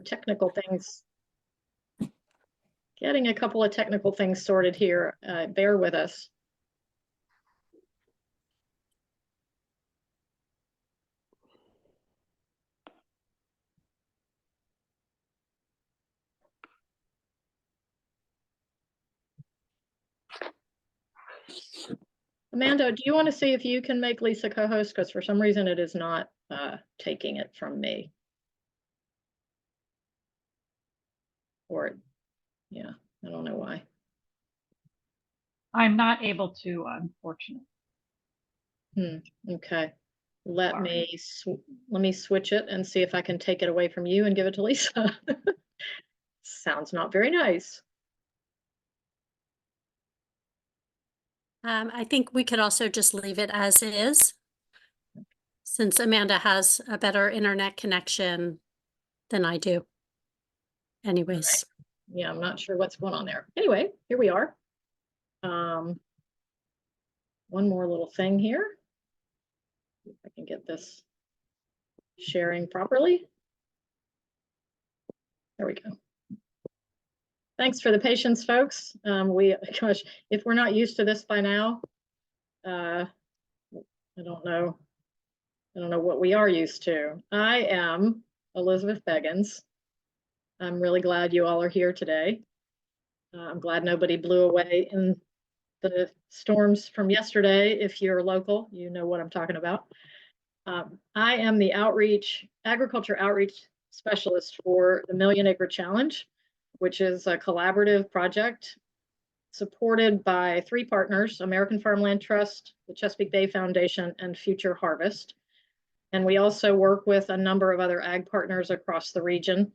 technical things, getting a couple of technical things sorted here. Bear with us. Amanda, do you want to see if you can make Lisa co-host? Because for some reason it is not taking it from me. Or, yeah, I don't know why. I'm not able to, unfortunately. Okay. Let me switch it and see if I can take it away from you and give it to Lisa. Sounds not very nice. I think we could also just leave it as is, since Amanda has a better internet connection than I do. Anyways. Right. Yeah, I'm not sure what's going on there. Anyway, here we are. One more little thing here. If I can get this sharing properly. There we go. Thanks for the patience, folks. Gosh, if we're not used to this by now, I don't know what we are used to. I am Elizabeth Beggins. I'm really glad you all are here today. I'm glad nobody blew away in the storms from yesterday. If you're local, you know what I'm talking about. I am the agriculture outreach specialist for the Million Acre Challenge, which is a collaborative project supported by 3 partners, American Farmland Trust, the Chesapeake Bay Foundation, and Future Harvest. And we also work with a number of other ag partners across the region.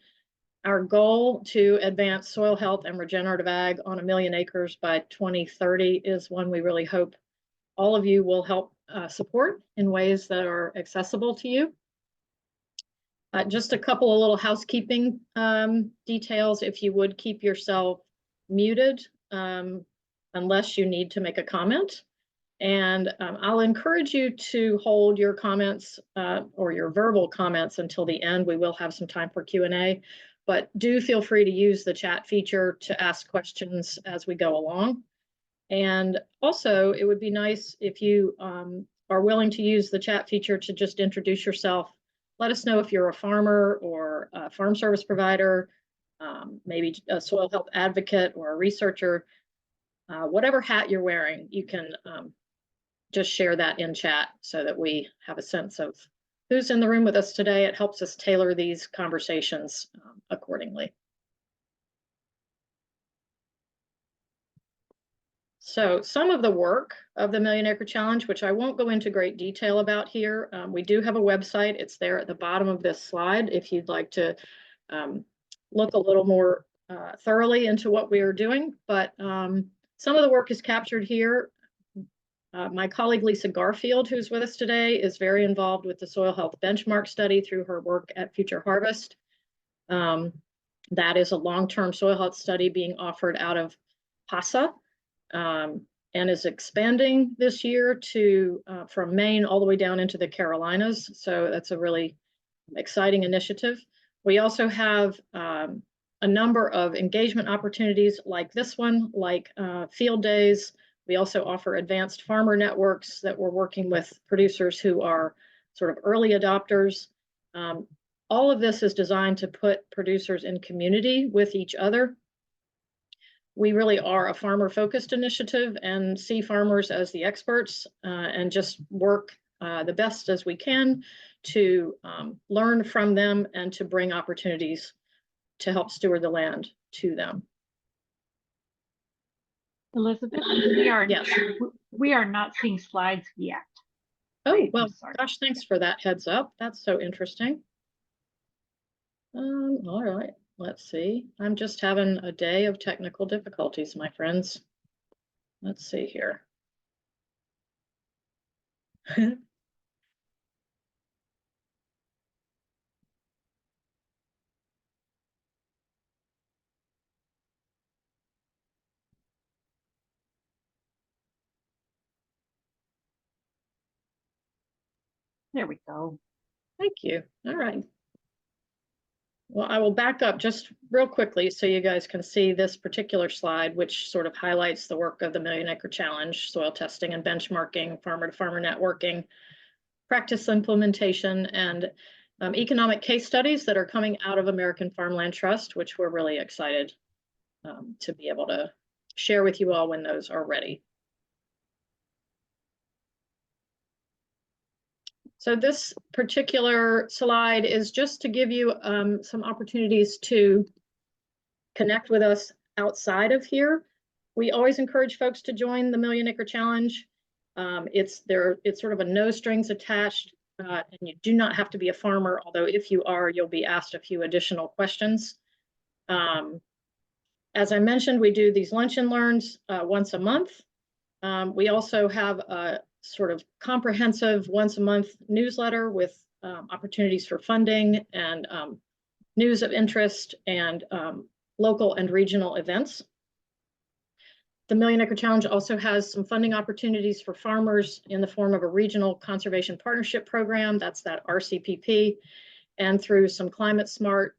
Our goal to advance soil health and regenerative ag on 1 million acres by 2030 is one we really hope all of you will help support in ways that are accessible to you. Just a couple of little housekeeping details. If you would keep yourself muted unless you need to make a comment. And I'll encourage you to hold your comments or your verbal comments until the end. We will have some time for Q&A, but do feel free to use the chat feature to ask questions as we go along. And also, it would be nice if you are willing to use the chat feature to just introduce yourself. Let us know if you're a farmer or a farm service provider, maybe a soil health advocate or a researcher. Whatever hat you're wearing, you can just share that in chat so that we have a sense of who's in the room with us today. It helps us tailor these conversations accordingly. So some of the work of the Million Acre Challenge, which I won't go into great detail about here, we do have a website. It's there at the bottom of this slide if you'd like to look a little more thoroughly into what we are doing. But some of the work is captured here. My colleague Lisa Garfield, who's with us today, is very involved with the soil health benchmark study through her work at Future Harvest. That is a long-term soil health study being offered out of PASA. And is expanding this year to from Maine all the way down into the Carolinas. So that's a really exciting initiative. We also have a number of engagement opportunities like this one, like field days. We also offer advanced farmer networks that we're working with producers who are sort of early adopters. All of this is designed to put producers in community with each other. We really are a farmer-focused initiative and see farmers as the experts and just work the best as we can to learn from them and to bring opportunities to help steward the land to them. Elizabeth, we are not seeing slides yet. Oh, well, gosh, thanks for that heads up. That's so interesting. All right. Let's see. I'm just having a day of technical difficulties, my friends. Let's see here. There we go. Thank you. All right. Well, I will back up just real quickly so you guys can see this particular slide, which sort of highlights the work of the Million Acre Challenge, soil testing and benchmarking, farmer-to-farmer networking, practice implementation, and economic case studies that are coming out of American Farmland Trust, which we're really excited to be able to share with you all when those are ready. So this particular slide is just to give you some opportunities to connect with us outside of here. We always encourage folks to join the Million Acre Challenge. It's sort of a no strings attached, and you do not have to be a farmer, although if you are, you'll be asked a few additional questions. As I mentioned, we do these lunch and learns once a month. We also have a sort of comprehensive once a month newsletter with opportunities for funding and news of interest and local and regional events. The Million Acre Challenge also has some funding opportunities for farmers in the form of a regional conservation partnership program, that's that RCPP, and through some climate smart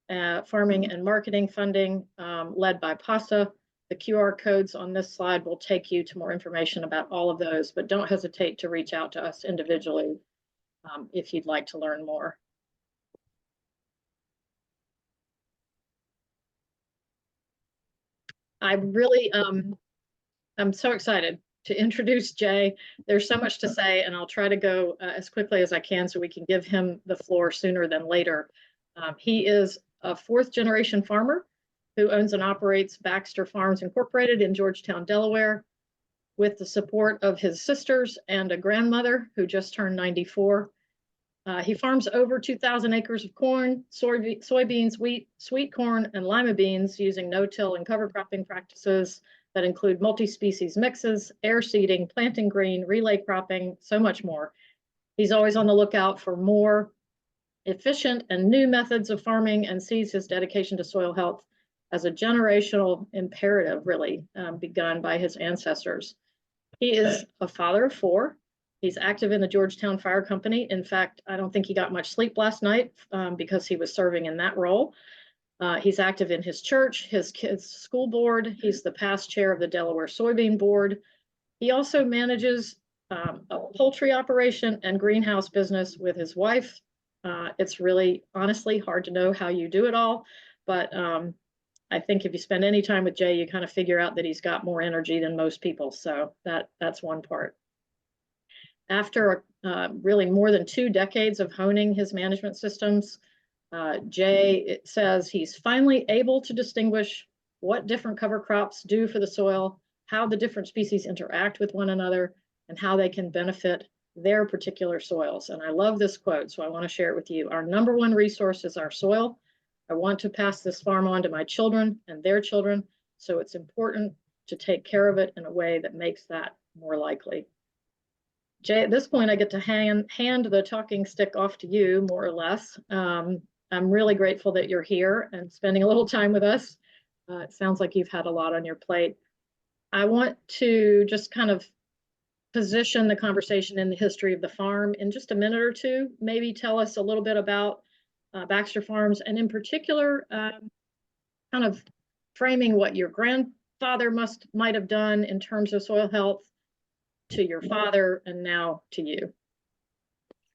farming and marketing funding led by PASA. The QR codes on this slide will take you to more information about all of those, but don't hesitate to reach out to us individually if you'd like to learn more. I really, I'm so excited to introduce Jay. There's so much to say, and I'll try to go as quickly as I can so we can give him the floor sooner than later. He is a fourth generation farmer who owns and operates Baxter Farms Incorporated in Georgetown, Delaware, with the support of his sisters and a grandmother who just turned 94. He farms over 2,000 acres of corn, soybeans, wheat, sweet corn, and lima beans using no-till and cover cropping practices that include multi-species mixes, air seeding, planting green, relay cropping, so much more. He's always on the lookout for more efficient and new methods of farming and sees his dedication to soil health as a generational imperative, really, begun by his ancestors. He is a father of 4. He's active in the Georgetown Fire Company. In fact, I don't think he got much sleep last night because he was serving in that role. He's active in his church, his kids' school board. He's the past chair of the Delaware Soybean Board. He also manages a poultry operation and greenhouse business with his wife. It's really, honestly, hard to know how you do it all, but I think if you spend any time with Jay, you kind of figure out that he's got more energy than most people. So that's one part. After really more than 2 decades of honing his management systems, Jay says he's finally able to distinguish what different cover crops do for the soil, how the different species interact with one another, and how they can benefit their particular soils. And I love this quote, so I want to share it with you. Our number one resource is our soil. I want to pass this farm on to my children and their children, so it's important to take care of it in a way that makes that more likely. Jay, at this point, I get to hand the talking stick off to you, more or less. I'm really grateful that you're here and spending a little time with us. It sounds like you've had a lot on your plate. I want to just kind of position the conversation in the history of the farm in just a minute or two. Maybe tell us a little bit about Baxter Farms, and in particular, kind of framing what your grandfather might have done in terms of soil health to your father and now to you.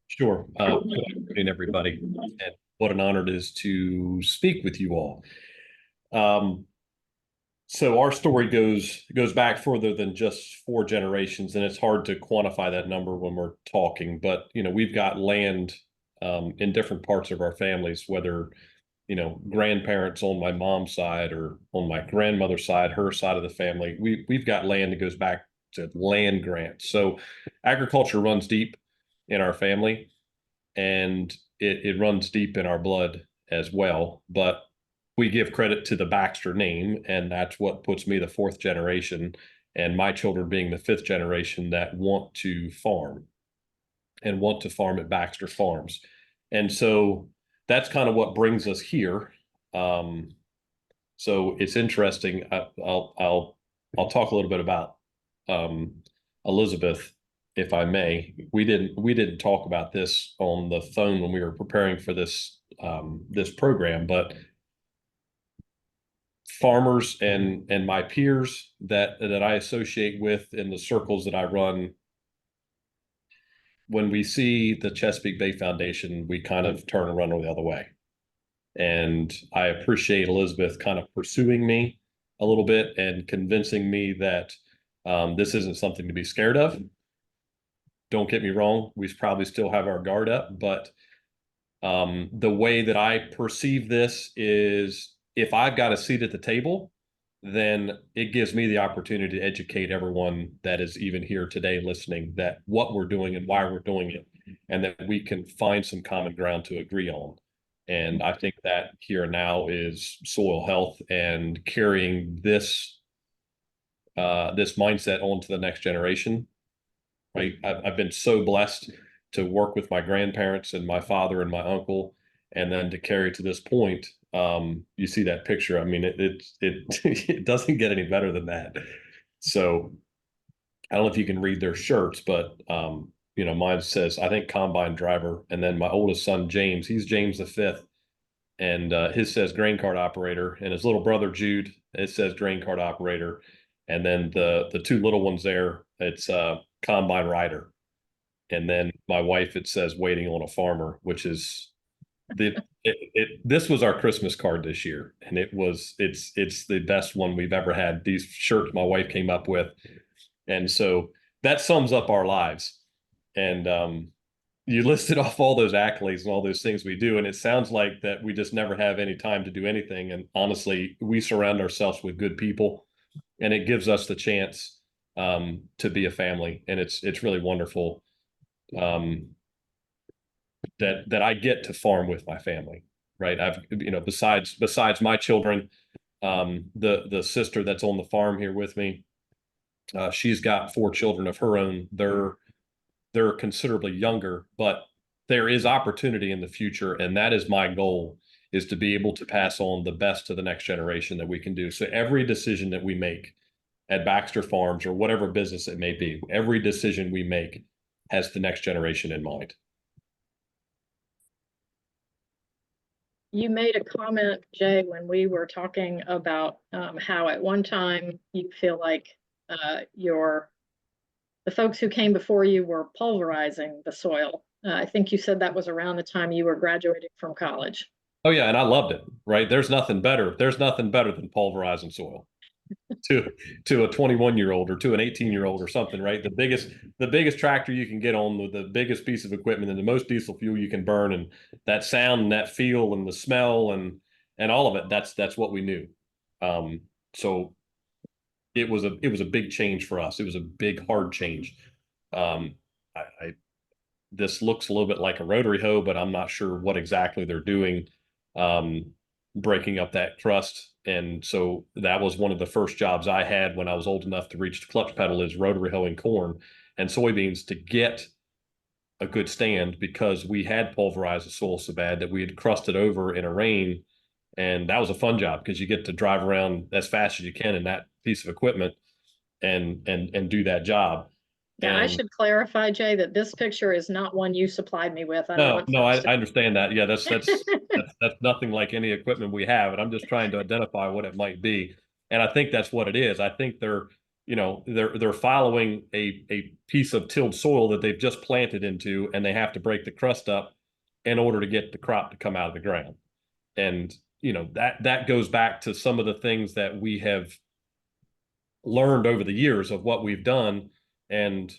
Sure. Good afternoon, everybody, and what an honor it is to speak with you all. So our story goes back further than just 4 generations, and it's hard to quantify that number when we're talking. But we've got land in different parts of our families, whether grandparents on my mom's side or on my grandmother's side, her side of the family. We've got land that goes back to land grants. So agriculture runs deep in our family, and it runs deep in our blood as well. But we give credit to the Baxter name, and that's what puts me the 4th generation, and my children being the 5th generation that want to farm and want to farm at Baxter Farms. And so that's kind of what brings us here. So it's interesting. I'll talk a little bit about Elizabeth if I may, we didn't talk about this on the phone when we were preparing for this this program, but farmers and my peers that I associate with in the circles that I run, when we see the Chesapeake Bay Foundation, we kind of turn and run the other way. And I appreciate Elizabeth kind of pursuing me a little bit and convincing me that this isn't something to be scared of. Don't get me wrong, we probably still have our guard up, but the way that I perceive this is if I've got a seat at the table, then it gives me the opportunity to educate everyone that is even here today listening that what we're doing and why we're doing it, and that we can find some common ground to agree on. And I think that here now is soil health and carrying this this mindset on to the next generation. Right. I've been so blessed to work with my grandparents and my father and my uncle, and then to carry to this point. You see that picture. I mean, it doesn't get any better than that. So I don't know if you can read their shirts, but you know, mine says, I think combine driver. And then my oldest son, James, he's James the fifth. And his says grain cart operator. And his little brother, Jude, it says grain cart operator. And then the two little ones there, it's combine rider. And then my wife, it says waiting on a farmer, which is this was our Christmas card this year, and it's the best one we've ever had. These shirts my wife came up with, and so that sums up our lives. And you listed off all those accolades and all those things we do, and it sounds like that we just never have any time to do anything. And honestly, we surround ourselves with good people, and it gives us the chance to be a family, and it's really wonderful that I get to farm with my family, right? I've, you know, besides my children, the sister that's on the farm here with me, she's got 4 children of her own. They're considerably younger, but there is opportunity in the future, and that is my goal, is to be able to pass on the best to the next generation that we can do. So every decision that we make at Baxter Farms or whatever business it may be, every decision we make has the next generation in mind. You made a comment, Jay, when we were talking about how at one time you feel like the folks who came before you were pulverizing the soil. I think you said that was around the time you were graduating from college. Oh yeah, and I loved it, right? There's nothing better than pulverizing soil to a 21-year-old or to an 18-year-old or something, right? The biggest tractor you can get on, with the biggest piece of equipment and the most diesel fuel you can burn, and that sound and that feel and the smell and all of it, that's what we knew. So it was a big change for us. It was a big, hard change. This looks a little bit like a rotary hoe, but I'm not sure what exactly they're doing, breaking up that crust. And so that was one of the first jobs I had when I was old enough to reach the clutch pedal, is rotary hoeing corn and soybeans to get a good stand, because we had pulverized the soil so bad that we had crusted over in a rain. And that was a fun job, because you get to drive around as fast as you can in that piece of equipment and do that job. Yeah, I should clarify, Jay, that this picture is not one you supplied me with. No, I understand that. Yeah, that's nothing like any equipment we have, and I'm just trying to identify what it might be. And I think that's what it is. I think they're following a piece of tilled soil that they've just planted into, and they have to break the crust up in order to get the crop to come out of the ground. And that goes back to some of the things that we have learned over the years of what we've done and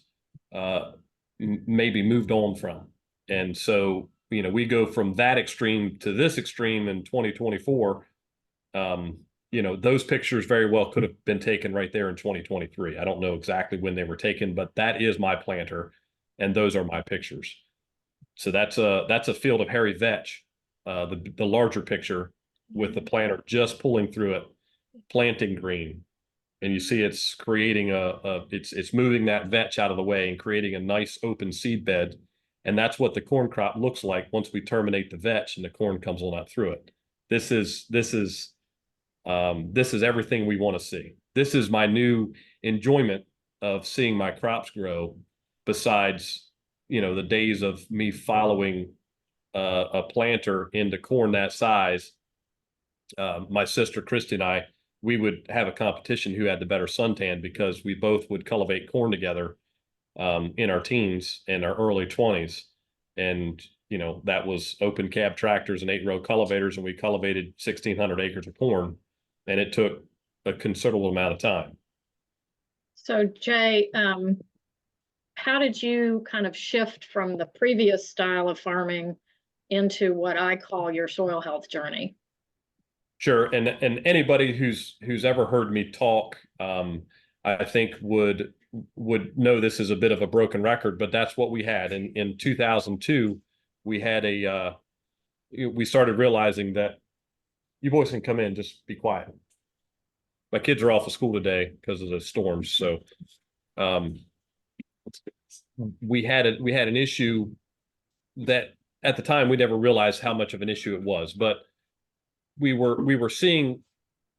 maybe moved on from. And so, we go from that extreme to this extreme in 2024. Those pictures very well could have been taken right there in 2023. I don't know exactly when they were taken, but that is my planter, and those are my pictures. So that's a field of hairy vetch, the larger picture with the planter just pulling through it, planting green. And you see it's creating it's moving that vetch out of the way and creating a nice open seed bed. And that's what the corn crop looks like once we terminate the vetch and the corn comes on out through it. This is everything we want to see. This is my new enjoyment of seeing my crops grow, besides, the days of me following a planter into corn that size. My sister Christy and I, we would have a competition who had the better suntan, because we both would cultivate corn together in our teens and our early 20s. And, that was open cab tractors and 8-row cultivators, and we cultivated 1,600 acres of corn, and it took a considerable amount of time. So Jay, how did you kind of shift from the previous style of farming into what I call your soil health journey? Sure. And anybody who's ever heard me talk, I think would know this is a bit of a broken record, but that's what we had. In 2002, we had we started realizing that you boys can come in, just be quiet. My kids are off of school today because of the storms. So we had an issue that at the time we never realized how much of an issue it was, but we were seeing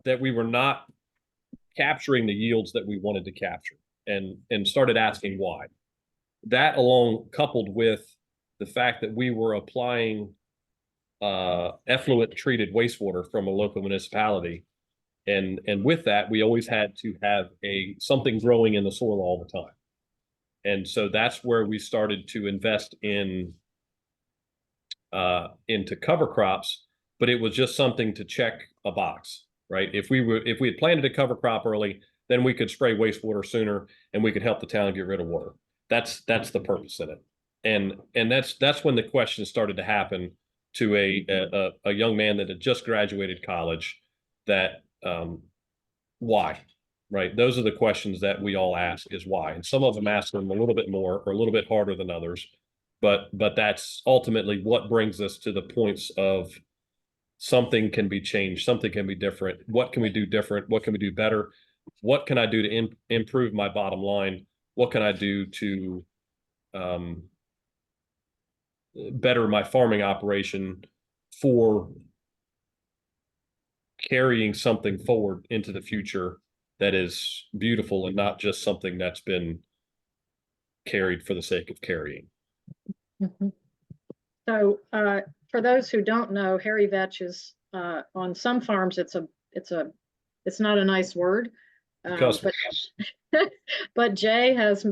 that we were not capturing the yields that we wanted to capture, and started asking why. That along, coupled with the fact that we were applying effluent treated wastewater from a local municipality, and with that we always had to have something growing in the soil all the time. And so that's where we started to invest into cover crops, but it was just something to check a box, right? If we had planted a cover crop early, then we could spray wastewater sooner, and we could help the town get rid of water. That's the purpose in it. And that's when the question started to happen to a young man that had just graduated college, that why, right? Those are the questions that we all ask, is why. And some of them ask them a little bit more or a little bit harder than others, but that's ultimately what brings us to the points of something can be changed, something can be different. What can we do different? What can we do better? What can I do to improve my bottom line? What can I do to better my farming operation for carrying something forward into the future that is beautiful, and not just something that's been carried for the sake of carrying. Mm-hmm. So for those who don't know, hairy vetch is on some farms it's not a nice word, but Jay has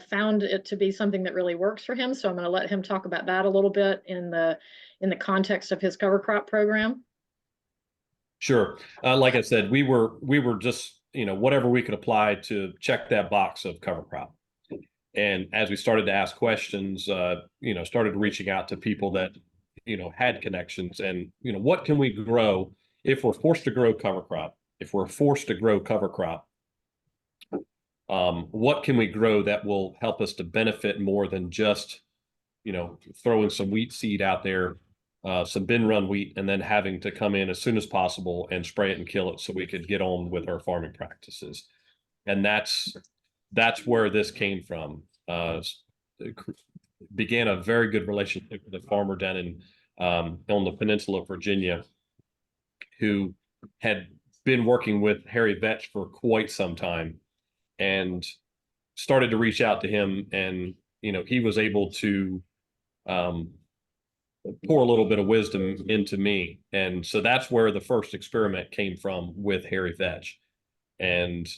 found it to be something that really works for him. So I'm going to let him talk about that a little bit in the context of his cover crop program. Sure. Like I said, we were just, whatever we could apply to check that box of cover crop. And as we started to ask questions, started reaching out to people that, had connections, and, what can we grow if we're forced to grow cover crop? If we're forced to grow cover crop, what can we grow that will help us to benefit more than just, throwing some wheat seed out there, some bin run wheat, and then having to come in as soon as possible and spray it and kill it so we could get on with our farming practices. And that's where this came from. Began a very good relationship with a farmer down in on the peninsula of Virginia, who had been working with hairy vetch for quite some time, and started to reach out to him, and he was able to pour a little bit of wisdom into me. And so that's where the first experiment came from with hairy vetch. And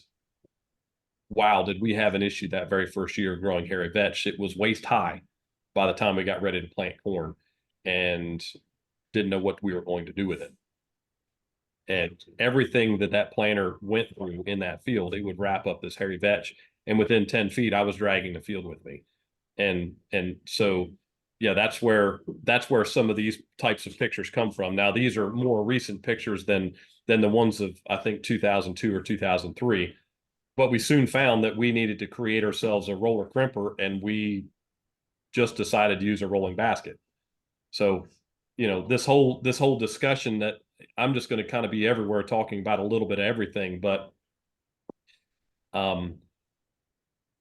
wow, did we have an issue that very first year growing hairy vetch. It was waist high by the time we got ready to plant corn, and didn't know what we were going to do with it. And everything that planter went through in that field, it would wrap up this hairy vetch, and within 10 feet I was dragging the field with me. And so yeah, that's where some of these types of pictures come from. Now, these are more recent pictures than the ones of, I think, 2002 or 2003. But we soon found that we needed to create ourselves a roller crimper, and we just decided to use a rolling basket. So, this whole discussion that I'm just going to kind of be everywhere talking about a little bit of everything, but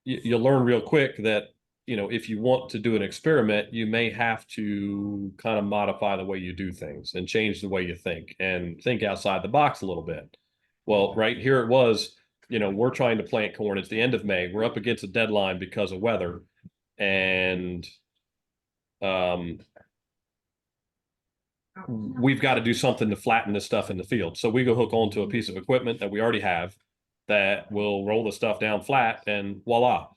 you learn real quick that, if you want to do an experiment, you may have to kind of modify the way you do things and change the way you think, and think outside the box a little bit. Well, right here it was, we're trying to plant corn. It's the end of May. We're up against a deadline because of weather. and we've got to do something to flatten this stuff in the field. So we go hook onto a piece of equipment that we already have that will roll the stuff down flat, and voila.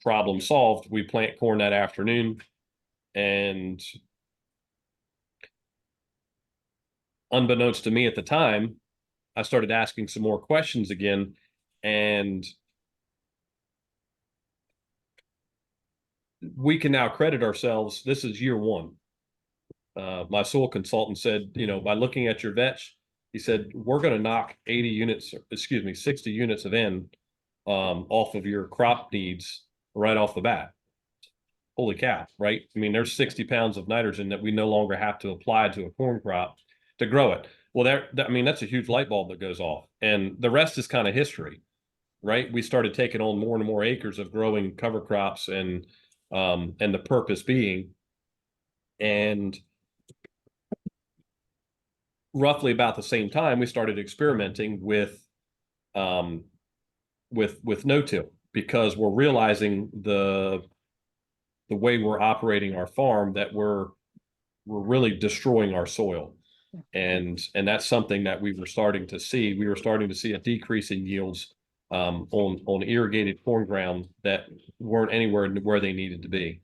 Problem solved. We plant corn that afternoon, and unbeknownst to me at the time, I started asking some more questions again, and we can now credit ourselves. This is year one. My soil consultant said, by looking at your vetch, he said, we're going to knock 60 units of N off of your crop needs right off the bat. Holy cow, right? I mean, there's 60 pounds of nitrogen that we no longer have to apply to a corn crop to grow it. Well, that's a huge light bulb that goes off, and the rest is kind of history, right? We started taking on more and more acres of growing cover crops, and the purpose being, and roughly about the same time, we started experimenting with no-till, because we're realizing the way we're operating our farm, that we're really destroying our soil. And that's something that we were starting to see. We were starting to see a decrease in yields on irrigated corn ground that weren't anywhere where they needed to be.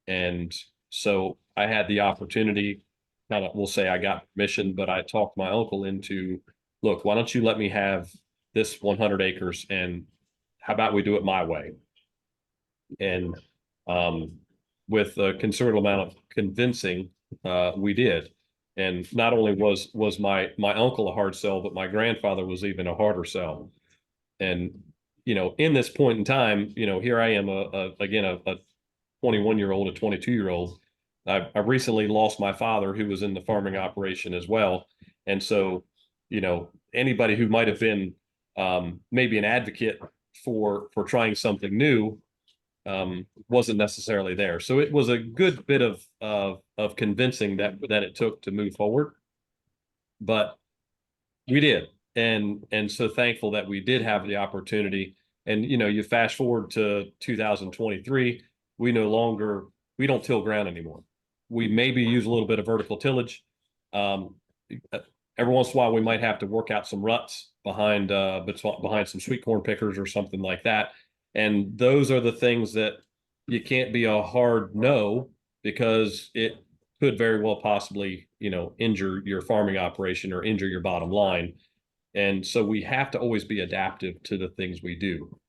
And so I had the opportunity, we'll say I got permission, but I talked my uncle into, look, why don't you let me have this 100 acres, and how about we do it my way? And with a considerable amount of convincing, we did. And not only was my uncle a hard sell, but my grandfather was even a harder sell. And in this point in time, here I am, again a 21-year-old, a 22-year-old. I recently lost my father, who was in the farming operation as well. And so, anybody who might have been maybe an advocate for trying something new wasn't necessarily there. So it was a good bit of convincing that it took to move forward, but we did. And so thankful that we did have the opportunity. And you fast forward to 2023, we don't till ground anymore. We maybe use a little bit of vertical tillage. Every once in a while, we might have to work out some ruts behind some sweet corn pickers or something like that. And those are the things that you can't be a hard no, because it could very well possibly, injure your farming operation or injure your bottom line. And so we have to always be adaptive to the things we do.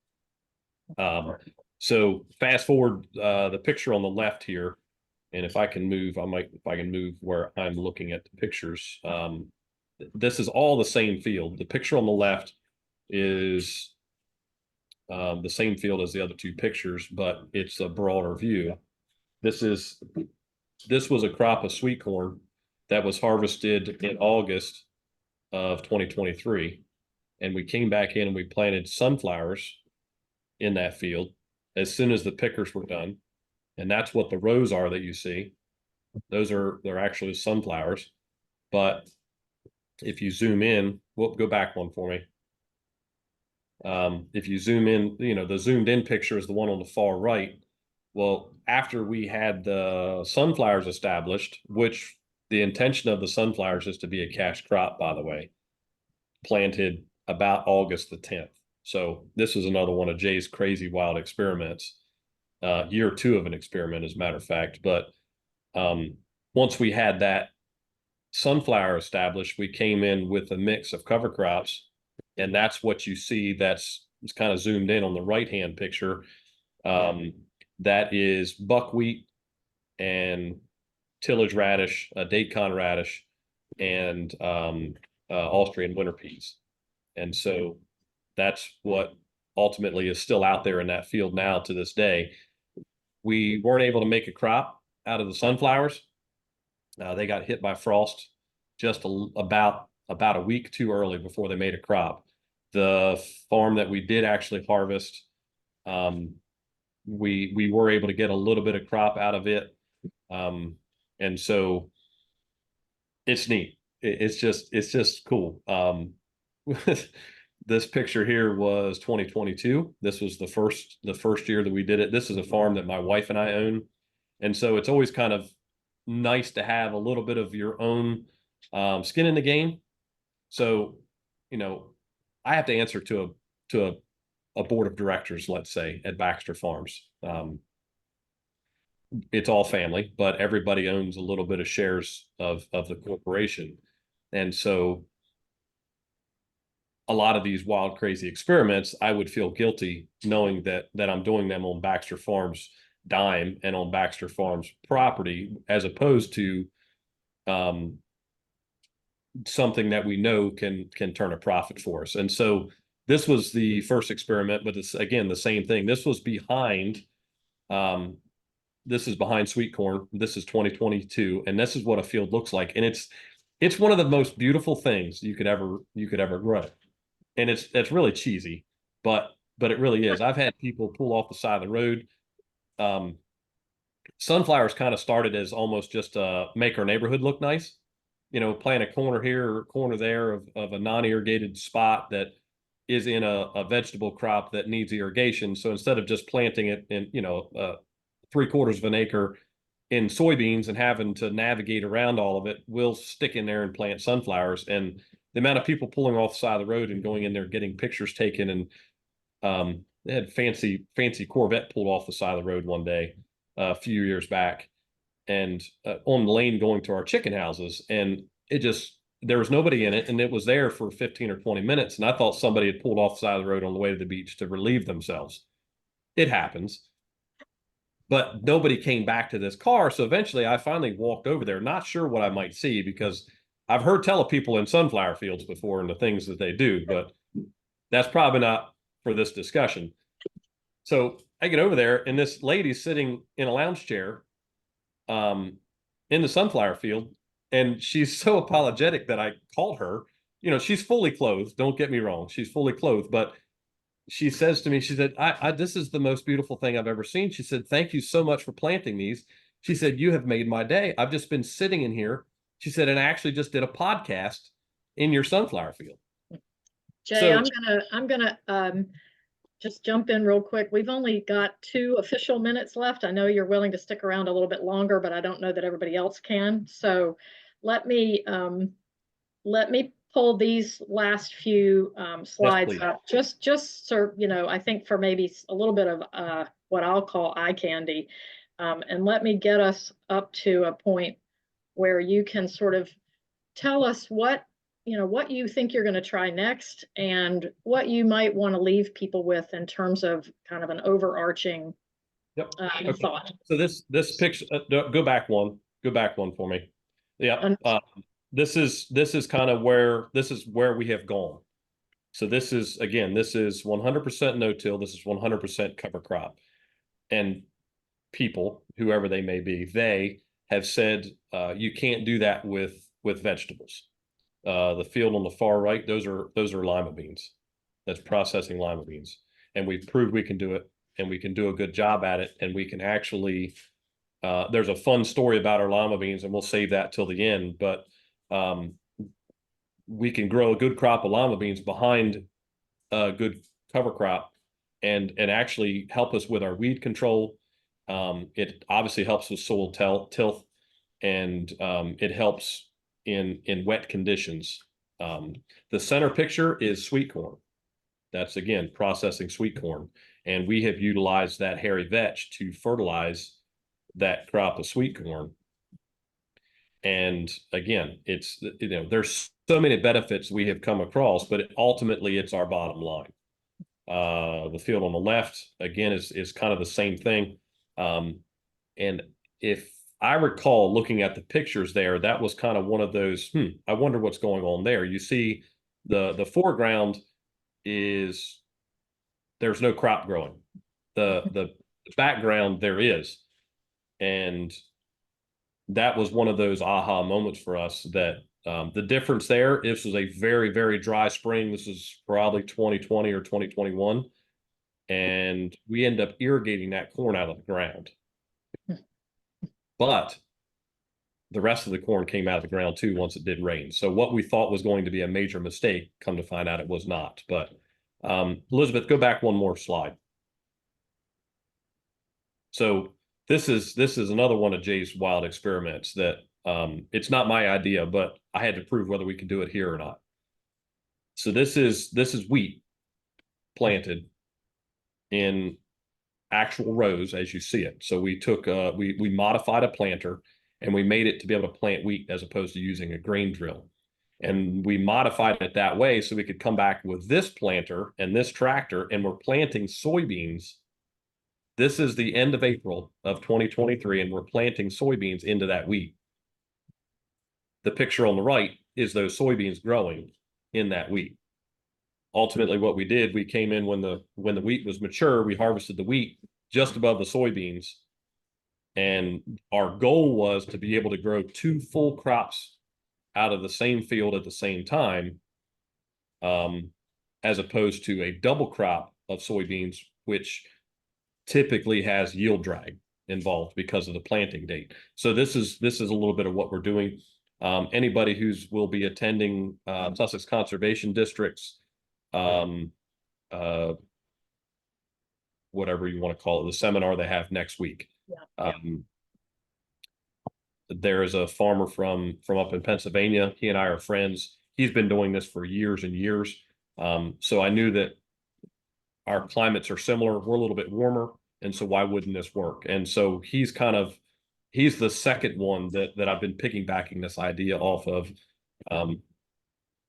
So fast forward the picture on the left here, and if I can move where I'm looking at the pictures. This is all the same field. The picture on the left is the same field as the other two pictures, but it's a broader view. This was a crop of sweet corn that was harvested in August of 2023. And we came back in and we planted sunflowers in that field as soon as the pickers were done. And that's what the rows are that you see. They're actually sunflowers. But if you zoom in, we'll go back one for me. If you zoom in, the zoomed in picture is the one on the far right. Well, after we had the sunflowers established, which the intention of the sunflowers is to be a cash crop, by the way, planted about August the 10th. So this is another one of Jay's crazy wild experiments, year two of an experiment, as a matter of fact. But once we had that sunflower established, we came in with a mix of cover crops, and that's what you see. It's kind of zoomed in on the right-hand picture. That is buckwheat and tillage radish, Dacon radish, and Austrian winter peas. And so that's what ultimately is still out there in that field now to this day. We weren't able to make a crop out of the sunflowers. They got hit by frost just about a week too early before they made a crop. The farm that we did actually harvest, we were able to get a little bit of crop out of it. And so it's neat. It's just cool. This picture here was 2022. This was the first year that we did it. This is a farm that my wife and I own. And so it's always kind of nice to have a little bit of your own skin in the game. So, you know, I have to answer to a board of directors, let's say, at Baxter Farms. It's all family, but everybody owns a little bit of shares of the corporation. And so a lot of these wild, crazy experiments, I would feel guilty knowing that I'm doing them on Baxter Farms dime and on Baxter Farms property, as opposed to something that we know can turn a profit for us. And so this was the first experiment, but it's again the same thing. This was behind this is behind sweet corn. This is 2022, and this is what a field looks like. And it's one of the most beautiful things you could ever grow. And it's really cheesy, but it really is. I've had people pull off the side of the road. Sunflowers kind of started as almost just make our neighborhood look nice. You know, plant a corner here or a corner there of a non-irrigated spot that is in a vegetable crop that needs irrigation. So instead of just planting it in, 3/4 of an acre in soybeans and having to navigate around all of it, we'll stick in there and plant sunflowers. And the amount of people pulling off the side of the road and going in there, getting pictures taken, and they had fancy Corvette pulled off the side of the road one day a few years back, and on the lane going to our chicken houses, and there was nobody in it, and it was there for 15 or 20 minutes, and I thought somebody had pulled off the side of the road on the way to the beach to relieve themselves. It happens. But nobody came back to this car. So eventually I finally walked over there, not sure what I might see, because I've heard tell of people in sunflower fields before and the things that they do, but that's probably not for this discussion. So I get over there, and this lady's sitting in a lounge chair in the sunflower field, and she's so apologetic that I called her. You know, she's fully clothed. Don't get me wrong. She's fully clothed, but she says to me, she said, this is the most beautiful thing I've ever seen. She said, thank you so much for planting these. She said, you have made my day. I've just been sitting in here. She said, and I actually just did a podcast in your sunflower field. Jay, So, I'm gonna just jump in real quick. We've only got 2 official minutes left. I know you're willing to stick around a little bit longer, but I don't know that everybody else can. So let me pull these last few slides please. up, just so, I think for maybe a little bit of what I'll call eye candy. And let me get us up to a point where you can sort of tell us what you think you're going to try next, and what you might want to leave people with in terms of kind of an overarching okay. thought. So this picture, go back one for me. Yeah. This is kind of where we have gone. So this is 100% no-till. This is 100% cover crop. And people, whoever they may be, they have said you can't do that with vegetables. The field on the far right, those are lima beans. That's processing lima beans. And we've proved we can do it, and we can do a good job at it, and we can actually there's a fun story about our lima beans, and we'll save that till the end, but we can grow a good crop of lima beans behind a good cover crop and actually help us with our weed control. It obviously helps with soil tilth, and it helps in wet conditions. The center picture is sweet corn. That's, again, processing sweet corn. And we have utilized that hairy vetch to fertilize that crop of sweet corn. And again, there's so many benefits we have come across, but ultimately it's our bottom line. The field on the left, again, is kind of the same thing. And if I recall looking at the pictures there, that was kind of one of those, I wonder what's going on there. You see the foreground is there's no crop growing. The background there is. And that was one of those aha moments for us, that the difference there, this was a very, very dry spring. This is probably 2020 or 2021. And we end up irrigating that corn out of the ground. But the rest of the corn came out of the ground too once it did rain. So what we thought was going to be a major mistake, come to find out it was not. But Elizabeth, go back one more slide. So this is another one of Jay's wild experiments that it's not my idea, but I had to prove whether we could do it here or not. So this is wheat planted in actual rows as you see it. So we took we modified a planter and we made it to be able to plant wheat as opposed to using a grain drill. And we modified it that way so we could come back with this planter and this tractor, and we're planting soybeans. This is the end of April of 2023, and we're planting soybeans into that wheat. The picture on the right is those soybeans growing in that wheat. Ultimately, what we did, we came in when the wheat was mature, we harvested the wheat just above the soybeans. And our goal was to be able to grow 2 full crops out of the same field at the same time, as opposed to a double crop of soybeans, which typically has yield drag involved because of the planting date. So this is a little bit of what we're doing. Anybody will be attending Sussex Conservation District's whatever you want to call it, the seminar they have next week. Yeah. There is a farmer from up in Pennsylvania. He and I are friends. He's been doing this for years and years. So I knew that our climates are similar. We're a little bit warmer, and so why wouldn't this work? And so he's the second one that I've been piggybacking this idea off of,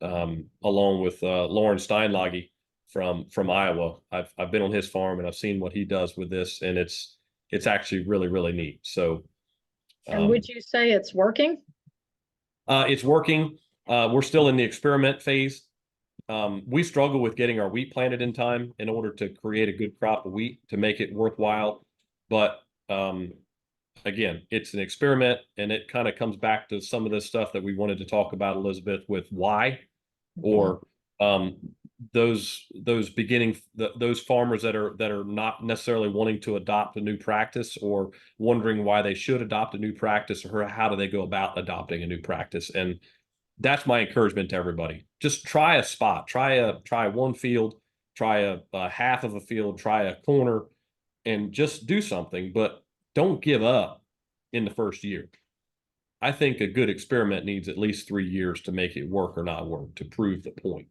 along with Lauren Steinlage from Iowa. I've been on his farm and I've seen what he does with this, and it's actually really, really neat. So And would you say it's working? it's working. We're still in the experiment phase. We struggle with getting our wheat planted in time in order to create a good crop of wheat to make it worthwhile. But again, it's an experiment, and it kind of comes back to some of this stuff that we wanted to talk about, Elizabeth, with why, or those farmers that are not necessarily wanting to adopt a new practice or wondering why they should adopt a new practice, or how do they go about adopting a new practice. And that's my encouragement to everybody. Just try a spot, try one field, try a half of a field, try a corner, and just do something, but don't give up in the first year. I think a good experiment needs at least 3 years to make it work or not work, to prove the point.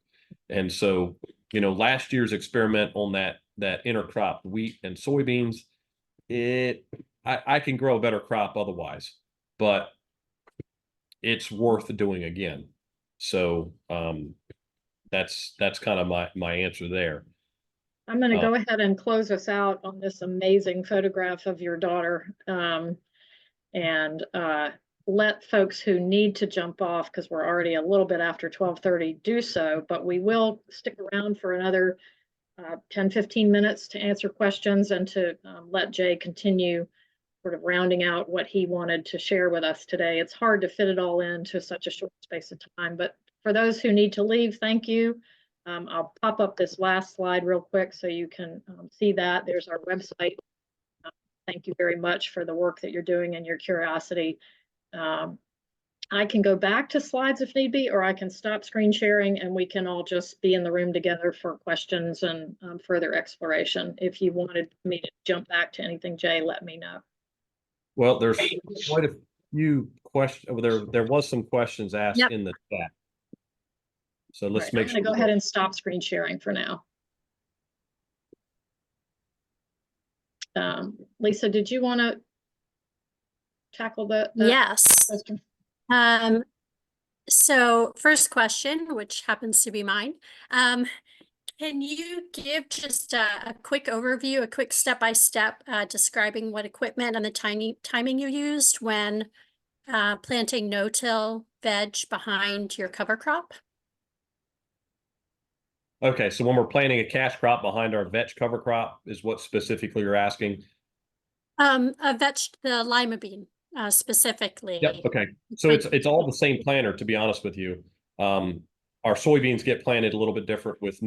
And so, last year's experiment on that intercrop wheat and soybeans, I can grow a better crop otherwise, but it's worth doing again. So that's kind of my answer there. I'm going to go ahead and close us out on this amazing photograph of your daughter, and let folks who need to jump off, because we're already a little bit after 12:30, do so, but we will stick around for another 10-15 minutes to answer questions and to let Jay continue sort of rounding out what he wanted to share with us today. It's hard to fit it all into such a short space of time, but for those who need to leave, thank you. I'll pop up this last slide real quick so you can see that. There's our website. Thank you very much for the work that you're doing and your curiosity. I can go back to slides if need be, or I can stop screen sharing and we can all just be in the room together for questions and further exploration. If you wanted me to jump back to anything, Jay, let me know. Well, there's quite a few questions. There was some questions asked in the chat. So let's make sure. I'm going to go ahead and stop screen sharing for now. Lisa, did you want to tackle that? Yes. Question? So first question, which happens to be mine. Can you give just a quick overview, a quick step-by-step describing what equipment and the timing you used when planting no-till veg behind your cover crop? Okay, so when we're planting a cash crop behind our vetch cover crop is what specifically you're asking? The lima bean specifically. Yep. Okay. So it's all the same planter, to be honest with you. Our soybeans get planted a little bit different with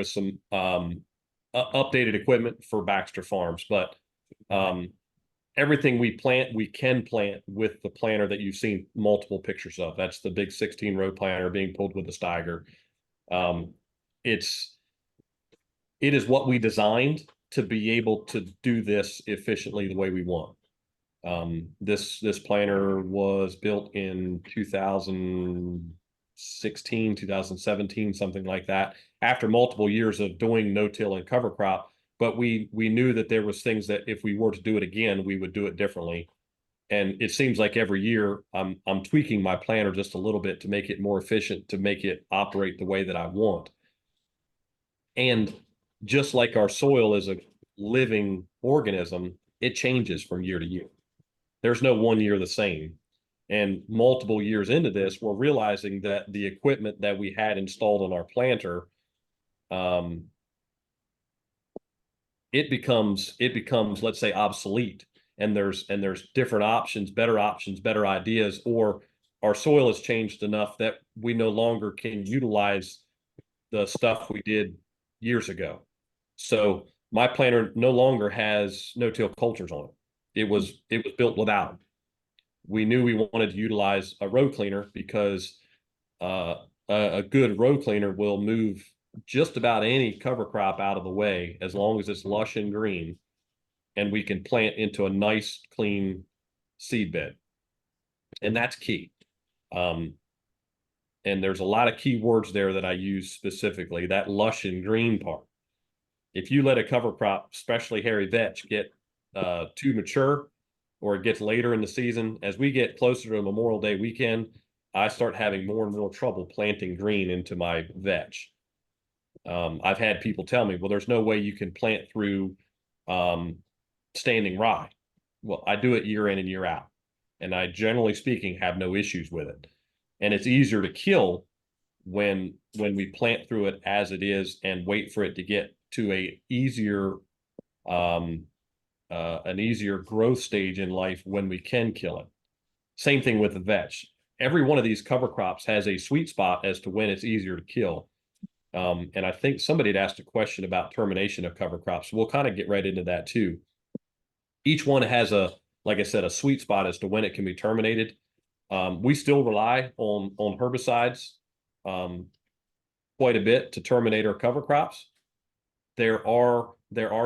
some updated equipment for Baxter Farms, but everything we plant, we can plant with the planter that you've seen multiple pictures of. That's the big 16-row planter being pulled with a Steiger. It is what we designed to be able to do this efficiently the way we want. This planter was built in 2016, 2017, something like that, after multiple years of doing no-till and cover crop. But we knew that there was things that if we were to do it again, we would do it differently. And it seems like every year I'm tweaking my planter just a little bit to make it more efficient, to make it operate the way that I want. And just like our soil is a living organism, it changes from year to year. There's no one year the same. And multiple years into this, we're realizing that the equipment that we had installed on our planter, it becomes, let's say, obsolete. And there's different options, better ideas, or our soil has changed enough that we no longer can utilize the stuff we did years ago. So my planter no longer has no-till cultures on it. It was built without. We knew we wanted to utilize a row cleaner because a good row cleaner will move just about any cover crop out of the way as long as it's lush and green, and we can plant into a nice, clean seed bed. And that's key. And there's a lot of key words there that I use specifically, that lush and green part. If you let a cover crop, especially hairy vetch, get too mature, or it gets later in the season, as we get closer to Memorial Day weekend, I start having more and more trouble planting green into my vetch. I've had people tell me, well, there's no way you can plant through standing rye. Well, I do it year in and year out, and I, generally speaking, have no issues with it. And it's easier to kill when we plant through it as it is and wait for it to get to an easier growth stage in life when we can kill it. Same thing with the vetch. Every one of these cover crops has a sweet spot as to when it's easier to kill. And I think somebody had asked a question about termination of cover crops. We'll kind of get right into that too. Each one has like I said, a sweet spot as to when it can be terminated. We still rely on herbicides quite a bit to terminate our cover crops. There are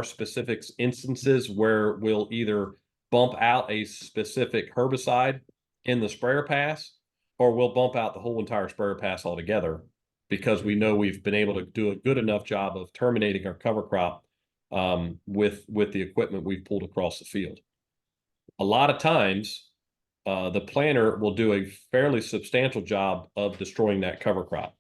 specific instances where we'll either bump out a specific herbicide in the sprayer pass, or we'll bump out the whole entire sprayer pass altogether, because we know we've been able to do a good enough job of terminating our cover crop with the equipment we've pulled across the field. A lot of times, the planter will do a fairly substantial job of destroying that cover crop.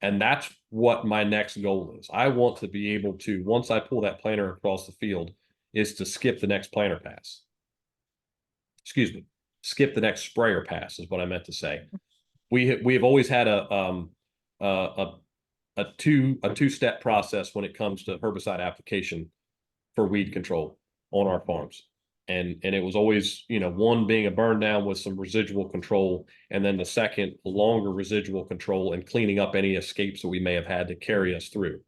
And that's what my next goal is. I want to be able to, once I pull that planter across the field, is to skip the next planter pass. Excuse me, skip the next sprayer pass is what I meant to say. We have always had a two-step process when it comes to herbicide application for weed control on our farms. And it was always, one being a burn down with some residual control, and then the second, longer residual control and cleaning up any escapes that we may have had to carry us through.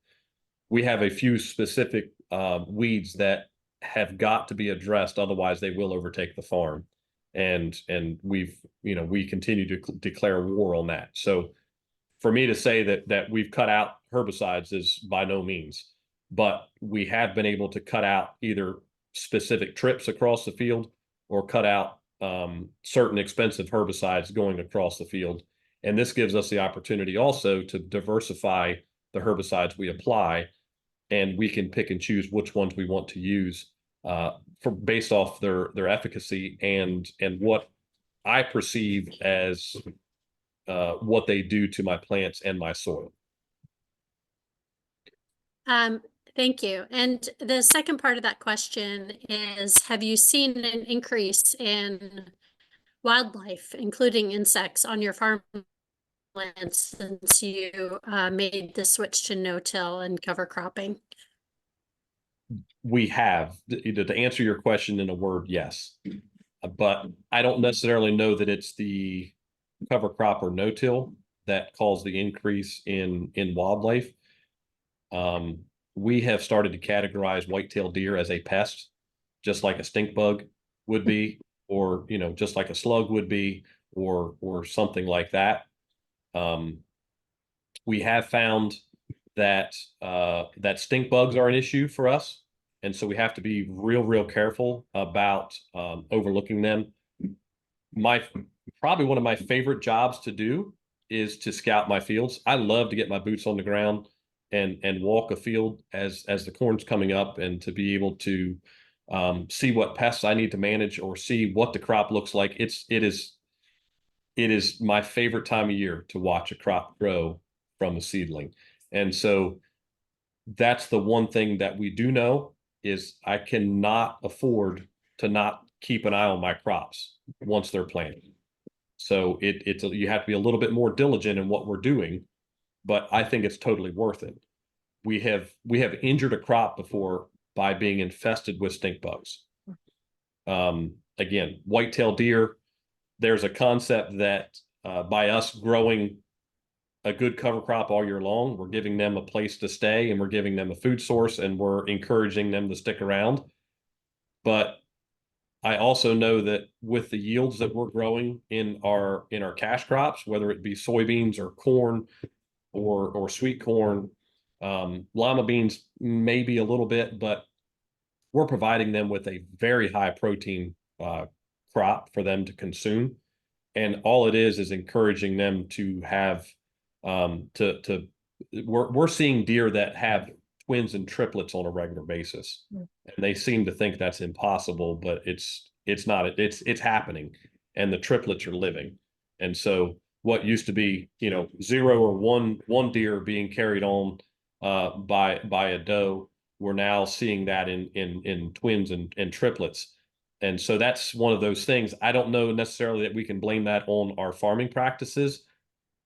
We have a few specific weeds that have got to be addressed, otherwise they will overtake the farm. And we continue to declare war on that. So for me to say that we've cut out herbicides is by no means, but we have been able to cut out either specific trips across the field or cut out certain expensive herbicides going across the field. And this gives us the opportunity also to diversify the herbicides we apply, and we can pick and choose which ones we want to use based off their efficacy and what I perceive as what they do to my plants and my soil. Thank you. And the second part of that question is, have you seen an increase in wildlife, including insects, on your farmland since you made the switch to no-till and cover cropping? We have. To answer your question in a word, yes. But I don't necessarily know that it's the cover crop or no-till that caused the increase in wildlife. We have started to categorize white-tailed deer as a pest, just like a stink bug would be, or, you know, just like a slug would be, or something like that. We have found that that stink bugs are an issue for us. And so we have to be real careful about overlooking them. Probably one of my favorite jobs to do is to scout my fields. I love to get my boots on the ground and walk a field as the corn's coming up, and to be able to see what pests I need to manage, or see what the crop looks like. It is my favorite time of year to watch a crop grow from a seedling. And so that's the one thing that we do know, is I cannot afford to not keep an eye on my crops once they're planted. So you have to be a little bit more diligent in what we're doing, but I think it's totally worth it. We have injured a crop before by being infested with stink bugs. Again, white-tailed deer, there's a concept that by us growing a good cover crop all year long, we're giving them a place to stay, and we're giving them a food source, and we're encouraging them to stick around. But I also know that with the yields that we're growing in our cash crops, whether it be soybeans or corn or sweet corn, lima beans, maybe a little bit, but we're providing them with a very high protein crop for them to consume. And all it is encouraging them to have we're seeing deer that have twins and triplets on a regular basis. And they seem to think that's impossible, but it's not. It's happening, and the triplets are living. And so what used to be, you know, 0 or 1 deer being carried on by a doe, we're now seeing that in twins and triplets. And so that's one of those things. I don't know necessarily that we can blame that on our farming practices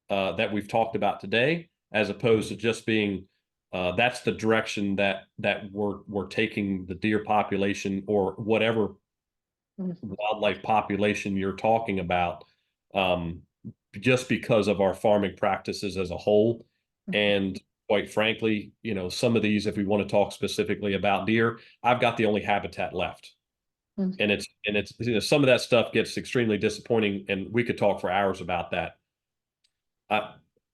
that we've talked about today, as opposed to just being that's the direction that we're taking the deer population, or whatever wildlife population you're talking about, just because of our farming practices as a whole. And quite frankly, you know, some of these, if we want to talk specifically about deer, I've got the only habitat left. And it's you know, some of that stuff gets extremely disappointing, and we could talk for hours about that.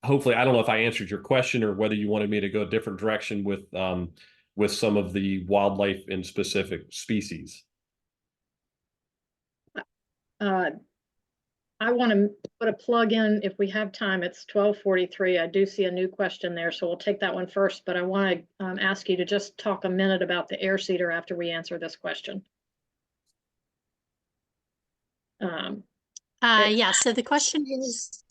Hopefully, I don't know if I answered your question, or whether you wanted me to go a different direction with some of the wildlife in specific species. I want to put a plug in if we have time. It's 12:43. I do see a new question there, so we'll take that one first. But I want to ask you to just talk a minute about the air seeder after we answer this question. Yeah, so the question is,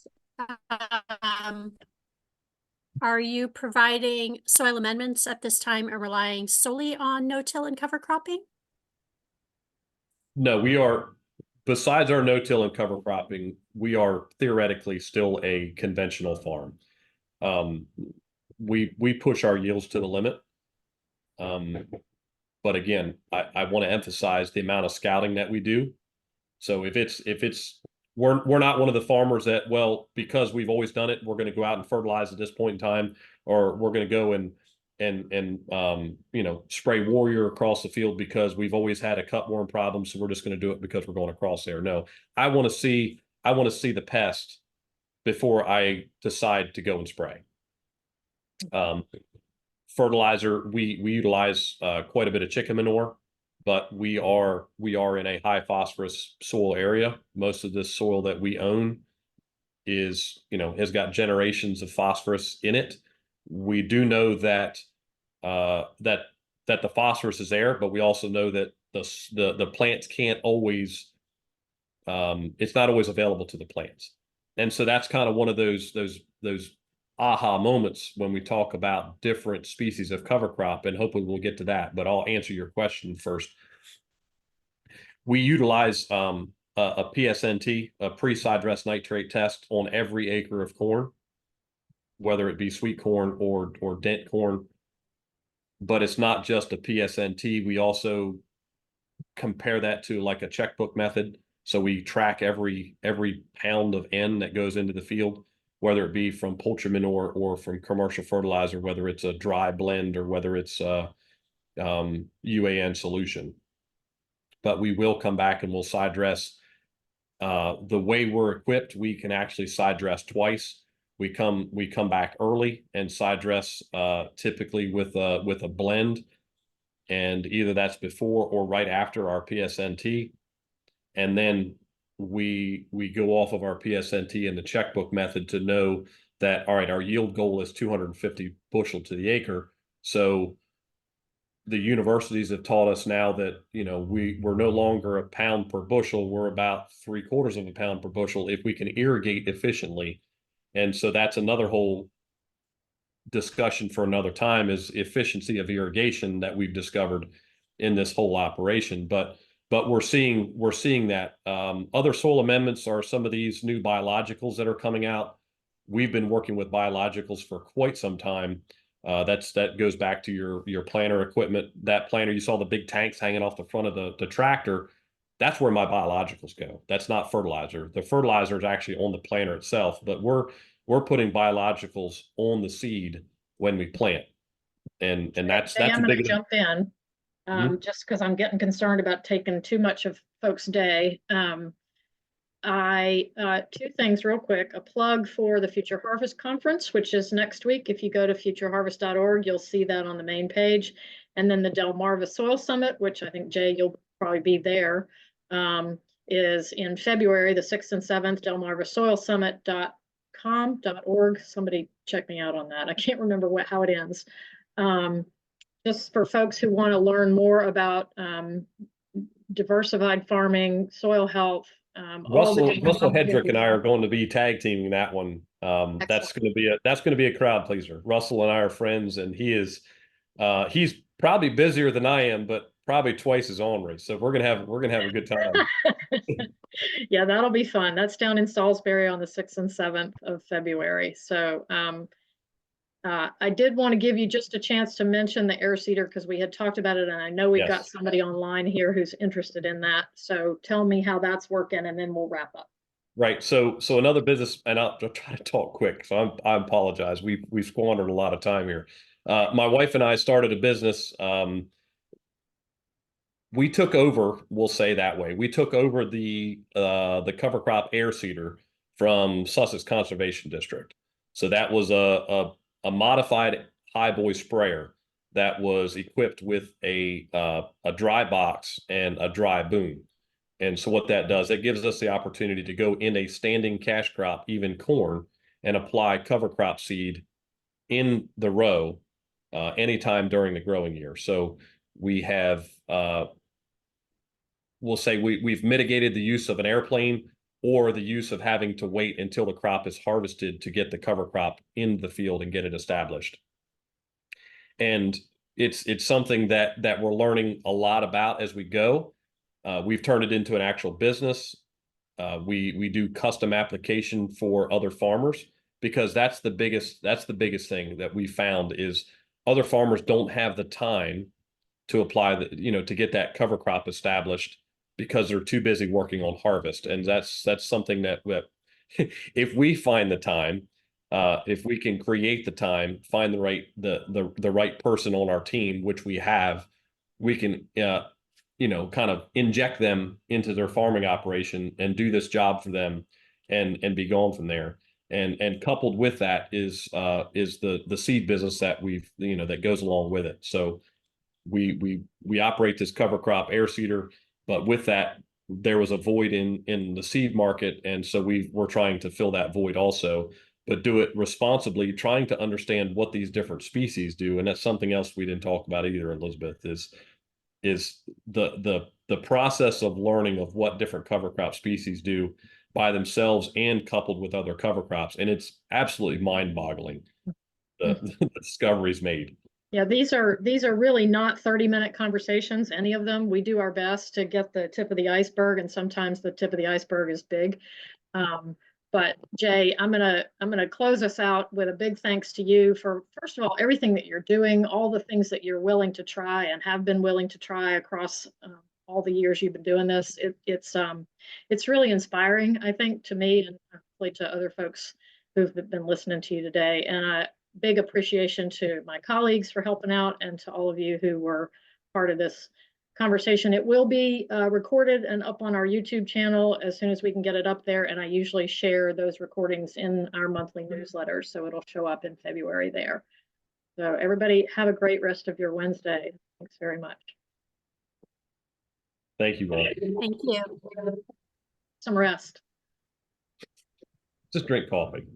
are you providing soil amendments at this time and relying solely on no-till and cover cropping? No, we are, besides our no-till and cover cropping, we are theoretically still a conventional farm. We push our yields to the limit. But again, I want to emphasize the amount of scouting that we do. So if we're not one of the farmers that, well, because we've always done it, we're going to go out and fertilize at this point in time, or we're going to go and you know, spray Warrior across the field because we've always had a cutworm problem, so we're just going to do it because we're going across there. No, I want to see the pest before I decide to go and spray. Fertilizer, we utilize quite a bit of chicken manure, but we are in a high phosphorus soil area. Most of this soil that we own is, you know, has got generations of phosphorus in it. We do know that that the phosphorus is there, but we also know that the plants can't always, it's not always available to the plants. And so that's kind of one of those aha moments when we talk about different species of cover crop, and hopefully we'll get to that, but I'll answer your question first. We utilize a PSNT, a pre-side dress nitrate test, on every acre of corn, whether it be sweet corn or dent corn. But it's not just a PSNT. We also compare that to like a checkbook method. So we track every pound of N that goes into the field, whether it be from poultry manure or from commercial fertilizer, whether it's a dry blend or whether it's UAN solution. but we will come back and we'll side dress. The way we're equipped, we can actually side dress twice. We come back early and side dress typically with a blend, and either that's before or right after our PSNT, and then we go off of our PSNT and the checkbook method to know that, all right, our yield goal is 250 bushel to the acre. So the universities have taught us now that, you know, we're no longer a pound per bushel, we're about 3/4 of a pound per bushel if we can irrigate efficiently. And so that's another whole discussion for another time, is efficiency of irrigation that we've discovered in this whole operation. But we're seeing that other soil amendments are some of these new biologicals that are coming out. We've been working with biologicals for quite some time. That goes back to your planter equipment. That planter, you saw the big tanks hanging off the front of the tractor. That's where my biologicals go. That's not fertilizer. The fertilizer is actually on the planter itself, but we're putting biologicals on the seed when we plant. And that's Jay, a I'm going to big jump in just because I'm getting concerned about taking too much of folks' day. Two things real quick, a plug for the Future Harvest Conference, which is next week. If you go to futureharvest.org, you'll see that on the main page. And then the Delmarva Soil Summit, which I think, Jay, you'll probably be there, is in February, the 6th and 7th, delmarvasoilsummit.com.org. Somebody check me out on that. I can't remember how it ends. Just for folks who want to learn more about diversified farming, soil health. Russell Hedrick and I are going to be tag teaming that one. That's going to be a crowd pleaser. Russell and I are friends, and he's probably busier than I am, but probably twice as ornery. So we're gonna have a good time. Yeah, that'll be fun. That's down in Salisbury on the 6th and 7th of February. So I did want to give you just a chance to mention the air seeder, because we had talked about it, and I know we've got somebody online here who's interested in that. So tell me how that's working, and then we'll wrap up. Right. So another business, and I'll try to talk quick. So I apologize. We've squandered a lot of time here. My wife and I started a business. We took over, we'll say that way. We took over the cover crop air seeder from Sussex Conservation District. So that was a modified high boy sprayer that was equipped with a dry box and a dry boom. And so what that does, it gives us the opportunity to go in a standing cash crop, even corn, and apply cover crop seed in the row anytime during the growing year. So we have, we'll say we've mitigated the use of an airplane or the use of having to wait until the crop is harvested to get the cover crop in the field and get it established. And it's something that we're learning a lot about as we go. We've turned it into an actual business. We do custom application for other farmers, because that's the biggest thing that we found is other farmers don't have the time to apply to get that cover crop established because they're too busy working on harvest. And that's something that if we find the time, if we can create the time, find the right person on our team, which we have, we can kind of inject them into their farming operation and do this job for them and be gone from there. And coupled with that is the seed business that that goes along with it. So we operate this cover crop air seeder, but with that, there was a void in the seed market. And so we're trying to fill that void also, but do it responsibly, trying to understand what these different species do. And that's something else we didn't talk about either, Elizabeth, is the process of learning of what different cover crop species do by themselves and coupled with other cover crops. And it's absolutely mind-boggling, the discoveries made. Yeah, these are really not 30-minute conversations, any of them. We do our best to get the tip of the iceberg, and sometimes the tip of the iceberg is big. But Jay, I'm gonna close us out with a big thanks to you for, first of all, everything that you're doing, all the things that you're willing to try and have been willing to try across all the years you've been doing this. It's really inspiring, I think, to me, and hopefully to other folks who've been listening to you today. And big appreciation to my colleagues for helping out, and to all of you who were part of this conversation. It will be recorded and up on our YouTube channel as soon as we can get it up there. And I usually share those recordings in our monthly newsletter, so it'll show up in February there. So everybody have a great rest of your Wednesday. Thanks very much. Thank you, Vaughn. Thank you. Some rest. Just drink coffee.